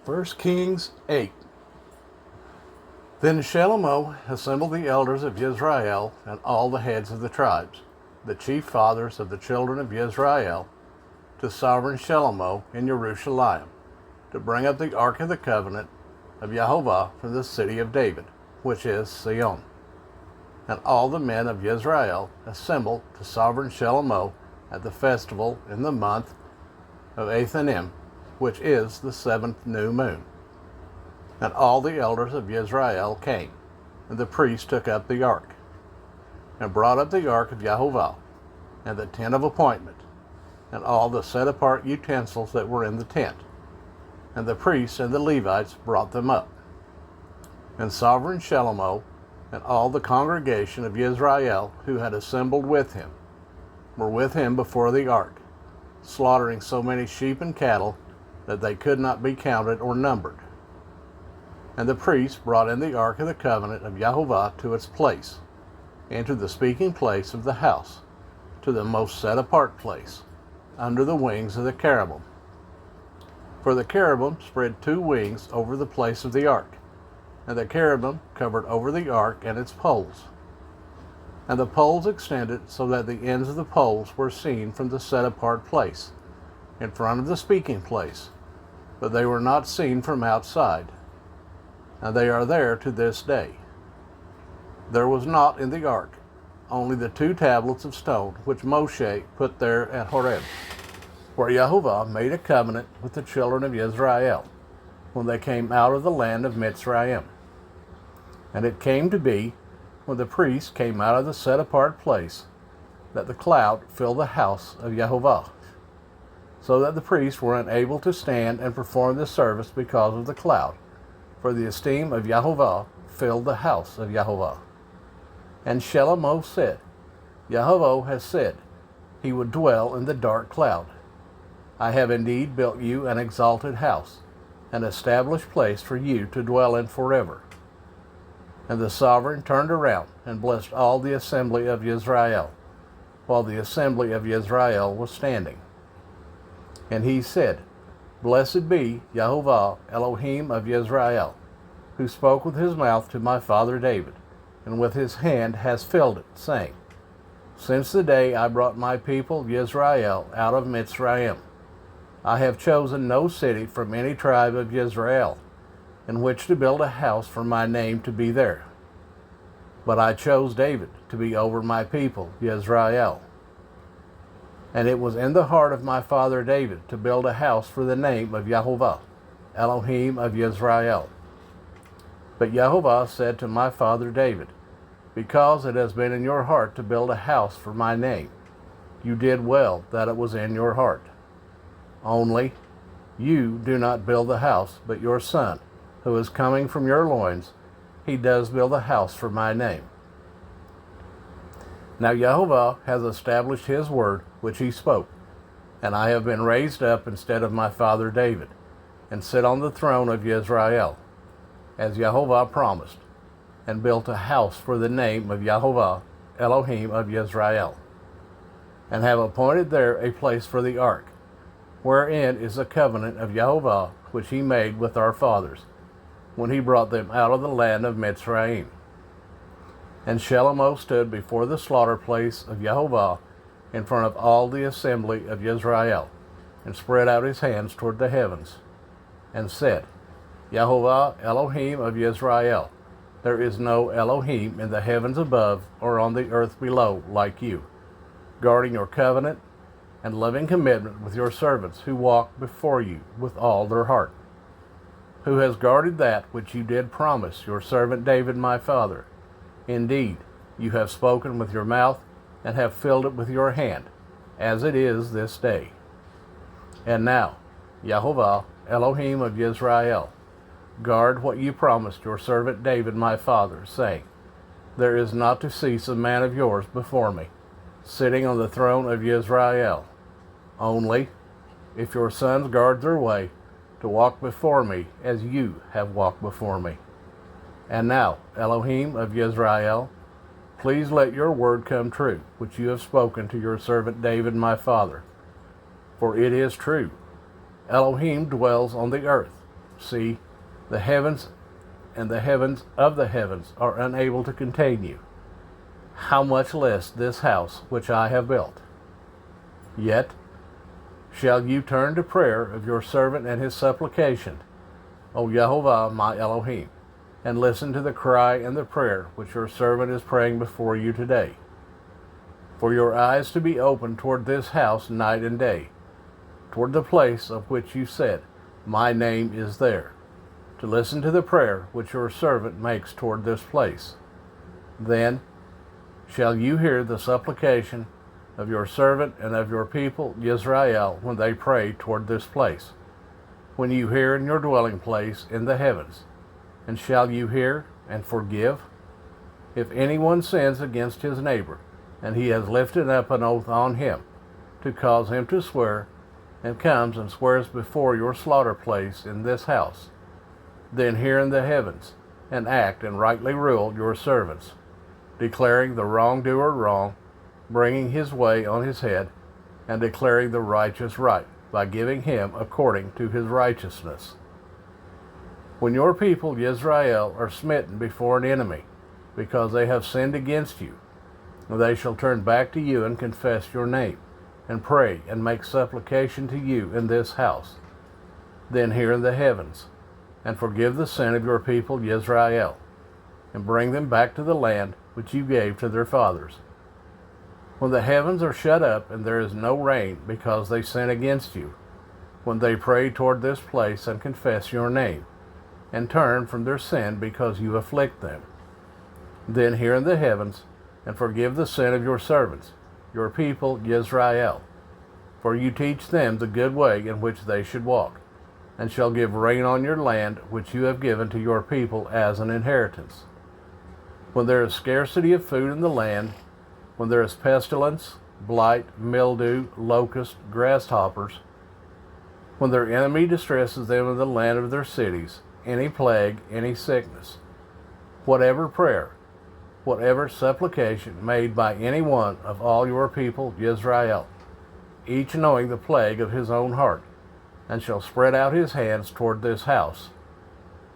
1 Kings 8. Then Shelomo assembled the elders of Israel and all the heads of the tribes, the chief fathers of the children of Israel, to sovereign Shelomo in Jerusalem, to bring up the ark of the covenant of Jehovah from the city of David, which is Sion. And all the men of Israel assembled to sovereign Shelomo at the festival in the month of Ethanim, which is the 7th new moon. And all the elders of Israel came, and the priests took up the ark, and brought up the ark of Jehovah, and the tent of appointment, and all the set-apart utensils that were in the tent. And the priests and the Levites brought them up. And sovereign Shelomo and all the congregation of Israel who had assembled with him were with him before the ark, slaughtering so many sheep and cattle that they could not be counted or numbered. And the priests brought in the ark of the covenant of Jehovah to its place, into the speaking place of the house, to the most set-apart place, under the wings of the cherubim. For the cherubim spread 2 wings over the place of the ark, and the cherubim covered over the ark and its poles. And the poles extended so that the ends of the poles were seen from the set-apart place, in front of the speaking place, but they were not seen from outside. And they are there to this day. There was not in the ark only the 2 tablets of stone which Moshe put there at Horeb, where Jehovah made a covenant with the children of Israel when they came out of the land of Mitzrayim. And it came to be, when the priests came out of the set-apart place, that the cloud filled the house of Jehovah, so that the priests were unable to stand and perform the service because of the cloud, for the esteem of Jehovah filled the house of Jehovah. And Shelomo said, Jehovah has said, he would dwell in the dark cloud. I have indeed built you an exalted house, an established place for you to dwell in forever. And the sovereign turned around and blessed all the assembly of Israel, while the assembly of Israel was standing. And he said, Blessed be Jehovah Elohim of Israel, who spoke with his mouth to my father David, and with his hand has filled it, saying, Since the day I brought my people Israel out of Mitzrayim, I have chosen no city from any tribe of Israel, in which to build a house for my name to be there. But I chose David to be over my people, Israel. And it was in the heart of my father David to build a house for the name of Jehovah, Elohim of Israel. But Jehovah said to my father David, Because it has been in your heart to build a house for my name, you did well that it was in your heart. Only, you do not build the house, but your son, who is coming from your loins, he does build a house for my name. Now Jehovah has established his word which he spoke, and I have been raised up instead of my father David, and sit on the throne of Israel, as Jehovah promised, and built a house for the name of Jehovah, Elohim of Israel, and have appointed there a place for the ark, wherein is the covenant of Jehovah which he made with our fathers, when he brought them out of the land of Mitzrayim. And Shelomo stood before the slaughter place of Jehovah in front of all the assembly of Israel, and spread out his hands toward the heavens, and said, Jehovah Elohim of Israel, there is no Elohim in the heavens above or on the earth below like you, guarding your covenant and loving commitment with your servants who walk before you with all their heart, who has guarded that which you did promise your servant David my father. Indeed, you have spoken with your mouth and have filled it with your hand, as it is this day. And now, Jehovah, Elohim of Israel, guard what you promised your servant David my father, saying, There is not to cease a man of yours before me, sitting on the throne of Israel. Only, if your sons guard their way, to walk before me as you have walked before me. And now, Elohim of Israel, please let your word come true, which you have spoken to your servant David my father. For it is true, Elohim dwells on the earth, See, the heavens and the heavens of the heavens are unable to contain you. How much less this house which I have built? Yet shall you turn to prayer of your servant and his supplication, O Yehovah my Elohim, and listen to the cry and the prayer which your servant is praying before you today. For your eyes to be open toward this house night and day, toward the place of which you said, My name is there, to listen to the prayer which your servant makes toward this place. Then shall you hear the supplication of your servant and of your people Israel when they pray toward this place, when you hear in your dwelling place in the heavens. And shall you hear and forgive? If anyone sins against his neighbor, and he has lifted up an oath on him, to cause him to swear, and comes and swears before your slaughter place in this house, then hear in the heavens, and act and rightly rule your servants, declaring the wrongdoer wrong, bringing his way on his head, and declaring the righteous right, by giving him according to his righteousness. When your people Israel are smitten before an enemy, because they have sinned against you, they shall turn back to you and confess your name, and pray and make supplication to you in this house. Then hear in the heavens, and forgive the sin of your people Israel, and bring them back to the land which you gave to their fathers. When the heavens are shut up and there is no rain because they sin against you, when they pray toward this place and confess your name, and turn from their sin because you afflict them, then hear in the heavens, and forgive the sin of your servants, your people Israel. For you teach them the good way in which they should walk, and shall give rain on your land which you have given to your people as an inheritance. When there is scarcity of food in the land, when there is pestilence, blight, mildew, locust, grasshoppers, when their enemy distresses them in the land of their cities, any plague, any sickness, whatever prayer, whatever supplication made by any one of all your people Israel, each knowing the plague of his own heart, and shall spread out his hands toward this house,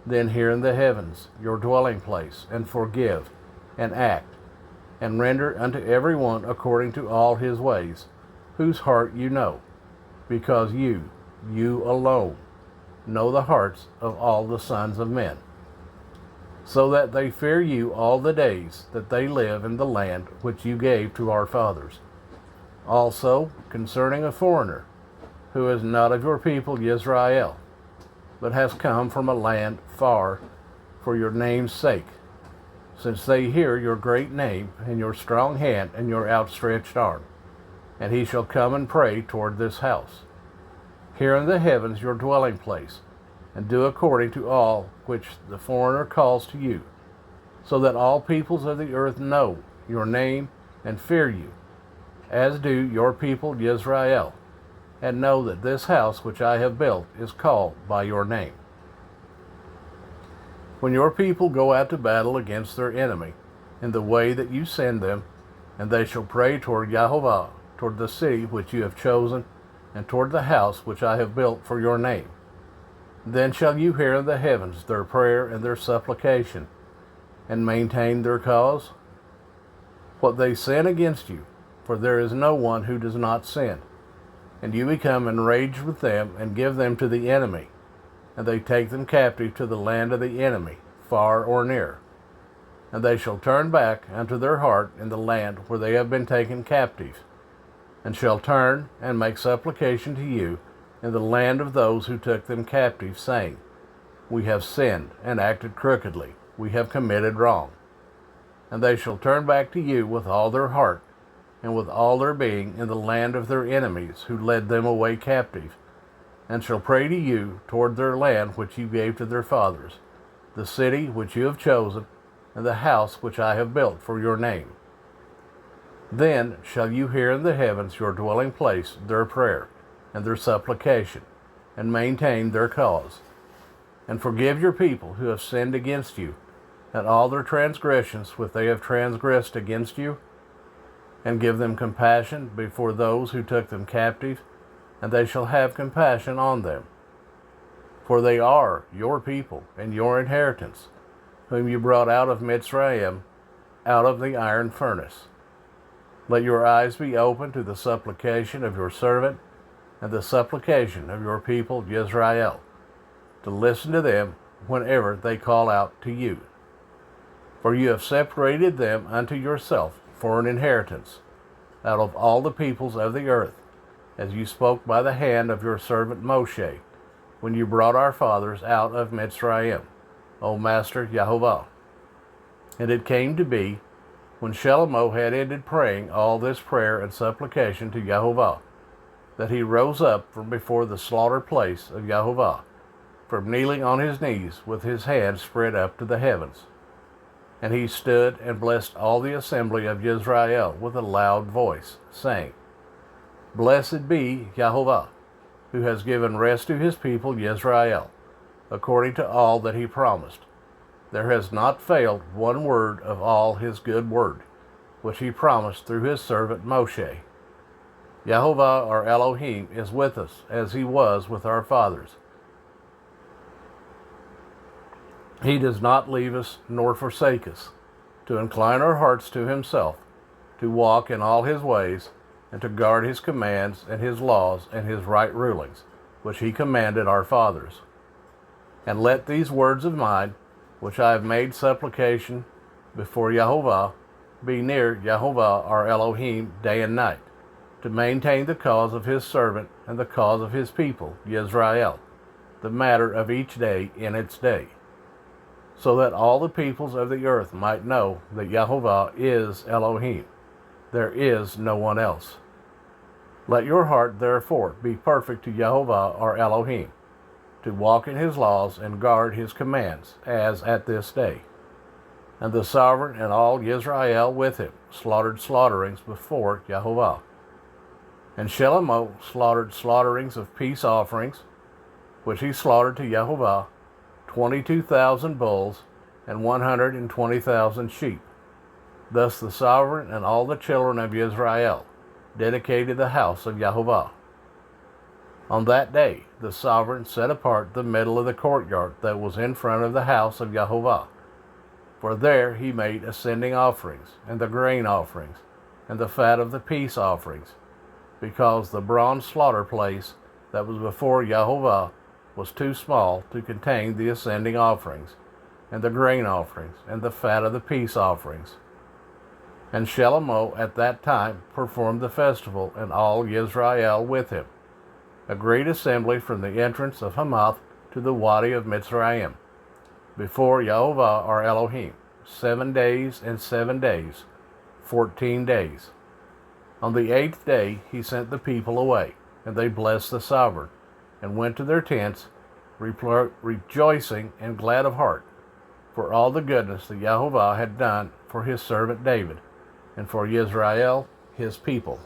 then hear in the heavens, your dwelling place, and forgive, and act, and render unto every one according to all his ways, whose heart you know, because you alone, know the hearts of all the sons of men, so that they fear you all the days that they live in the land which you gave to our fathers. Also concerning a foreigner, who is not of your people Israel, but has come from a land far for your name's sake, since they hear your great name, and your strong hand, and your outstretched arm. And he shall come and pray toward this house. Hear in the heavens your dwelling place, and do according to all which the foreigner calls to you, so that all peoples of the earth know your name and fear you, as do your people Israel, and know that this house which I have built is called by your name. When your people go out to battle against their enemy, in the way that you send them, and they shall pray toward Yehovah, toward the city which you have chosen, and toward the house which I have built for your name, then shall you hear in the heavens their prayer and their supplication, and maintain their cause? What they sin against you, for there is no one who does not sin, and you become enraged with them, and give them to the enemy, and they take them captive to the land of the enemy, far or near. And they shall turn back unto their heart in the land where they have been taken captive, and shall turn and make supplication to you in the land of those who took them captive, saying, We have sinned and acted crookedly, we have committed wrong. And they shall turn back to you with all their heart, and with all their being in the land of their enemies who led them away captive, and shall pray to you toward their land which you gave to their fathers, the city which you have chosen, and the house which I have built for your name. Then shall you hear in the heavens your dwelling place their prayer and their supplication, and maintain their cause, and forgive your people who have sinned against you, and all their transgressions which they have transgressed against you, and give them compassion before those who took them captive, and they shall have compassion on them. For they are your people and your inheritance, whom you brought out of Mitzrayim, out of the iron furnace. Let your eyes be open to the supplication of your servant and the supplication of your people Israel, to listen to them whenever they call out to you. For you have separated them unto yourself for an inheritance out of all the peoples of the earth, as you spoke by the hand of your servant Moshe, when you brought our fathers out of Mitzrayim, O Master Yehovah. And it came to be, when Shelomo had ended praying all this prayer and supplication to Yehovah, that he rose up from before the slaughter place of Yehovah, from kneeling on his knees with his hands spread up to the heavens. And he stood and blessed all the assembly of Israel with a loud voice, saying, Blessed be Yehovah, who has given rest to his people Israel, according to all that he promised. There has not failed one word of all his good word, which he promised through his servant Moshe. Yehovah our Elohim is with us, as he was with our fathers. He does not leave us nor forsake us, to incline our hearts to himself, to walk in all his ways, and to guard his commands and his laws and his right rulings, which he commanded our fathers. And let these words of mine, which I have made supplication before Yehovah, be near Yehovah our Elohim day and night, to maintain the cause of his servant and the cause of his people, Israel, the matter of each day in its day, so that all the peoples of the earth might know that Yehovah is Elohim. There is no one else. Let your heart, therefore, be perfect to Yehovah our Elohim, to walk in his laws and guard his commands, as at this day. And the sovereign and all Israel with him slaughtered slaughterings before Yehovah. And Shelomo slaughtered slaughterings of peace offerings, which he slaughtered to Yehovah, 22,000 bulls and 120,000 sheep. Thus the sovereign and all the children of Israel dedicated the house of Yehovah. On that day the sovereign set apart the middle of the courtyard that was in front of the house of Yehovah. For there he made ascending offerings, and the grain offerings, and the fat of the peace offerings, because the bronze slaughter place that was before Yehovah was too small to contain the ascending offerings, and the grain offerings, and the fat of the peace offerings. And Shelomo at that time performed the festival, and all Israel with him, a great assembly from the entrance of Hamath to the Wadi of Mitzrayim, before Yehovah our Elohim, 7 days and 7 days, 14 days. On the 8th day he sent the people away, and they blessed the sovereign, and went to their tents, rejoicing and glad of heart, for all the goodness that Yehovah had done for his servant David, and for Israel his people.